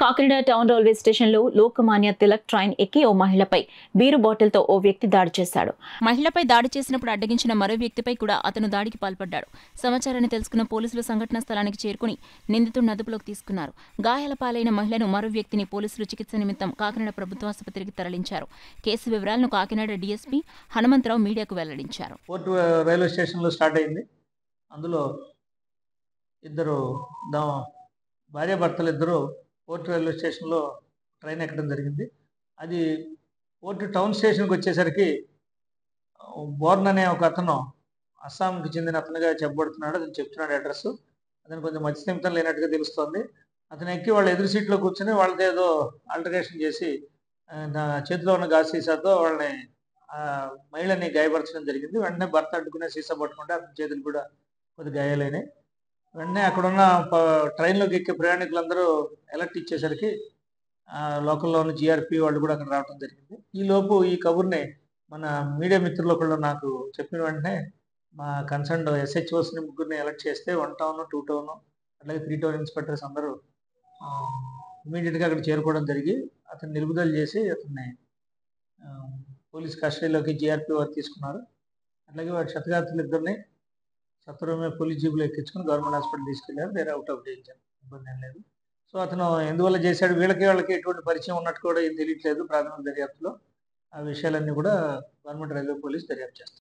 Kakinada town railway స్టేషన్లో Lokmanya Tilak train ఎక్కి ఓ మహిళపై beer బాటిల్తో ఓ వ్యక్తి దాడి చేశాడు. మహిళపై దాడి చేసినప్పుడు అడ్డగించిన మరో వ్యక్తిపై కూడా అతను దాడికి పాల్పడ్డాడు. సమాచారాన్ని తెలుసుకున్న పోలీసులు సంఘటనా స్థలానికి చేరుకుని నిందితుడిని అదుపులోకి తీసుకున్నారు. గాయాల పాలైన మహిళను మరో వ్యక్తిని పోలీసులు చికిత్స నిమిత్తం కాకినాడ ప్రభుత్వ ఆసుపత్రికి తరలించారు. కేసు వివరాలను కాకినాడ డీఎస్పీ హనుమంతరావు మీడియాకు వెల్లడించారు. పోర్టు రైల్వే స్టేషన్లో స్టార్ట్ అయింది. అందులో ఇద్దరు భార్యాభర్తలు ఇద్దరు పోర్టు రైల్వే స్టేషన్లో ట్రైన్ ఎక్కడం జరిగింది. అది పోర్టు టౌన్ స్టేషన్కి వచ్చేసరికి బోర్న్ అనే ఒక అతను అస్సాంకి చెందిన అతనుగా చెప్పబడుతున్నాడు. అతను చెప్తున్నాడు అడ్రస్. అతను కొంచెం మధ్య స్థిమితం లేనట్టుగా తెలుస్తోంది. అతను ఎక్కి వాళ్ళ ఎదురు సీట్లో కూర్చొని వాళ్ళతో ఏదో ఆల్టరేషన్ చేసి చేతిలో ఉన్న గాజు సీసాతో వాళ్ళని మహిళని గాయపరచడం జరిగింది. వెంటనే భర్త అడ్డుకునే సీసా పట్టుకుంటే అతని చేతులు కూడా కొద్ది గాయాలైనాయి. వెంటనే అక్కడున్న ట్రైన్లోకి ఎక్కే ప్రయాణికులందరూ అలర్ట్ ఇచ్చేసరికి లోకల్లో ఉన్న జీఆర్పీ వాళ్ళు కూడా అక్కడ రావడం జరిగింది. ఈలోపు ఈ కబుర్ని మన మీడియా మిత్రులు ఒకళ్ళు నాకు చెప్పిన వెంటనే మా కన్సర్న్ ఎస్హెచ్ఓస్ని ముగ్గురిని అలర్ట్ చేస్తే 1 టౌన్ 2 టౌన్ అట్లాగే 3 టౌన్ ఇన్స్పెక్టర్స్ అందరూ ఇమీడియట్గా అక్కడ చేరుకోవడం జరిగి అతన్ని నిలుపుదల చేసి అతన్ని పోలీస్ కస్టడీలోకి జీఆర్పీ వారు తీసుకున్నారు. అట్లాగే వారి క్షతగాత్రులు ఇద్దరిని సత్వరమే పోలీస్ జీబులో ఎక్కించుకుని గవర్నమెంట్ హాస్పిటల్ తీసుకెళ్లారు. వేరే అవుట్ ఆఫ్ డేంజర్, ఇబ్బంది ఏం లేదు. సో అతను ఎందువల్ల చేశాడు, వాళ్ళకి ఎటువంటి పరిచయం ఉన్నట్టు కూడా ఏం తెలియట్లేదు. ప్రాథమిక దర్యాప్తులో ఆ విషయాలన్నీ కూడా గవర్నమెంట్ రైల్వే పోలీస్ దర్యాప్తు చేస్తారు.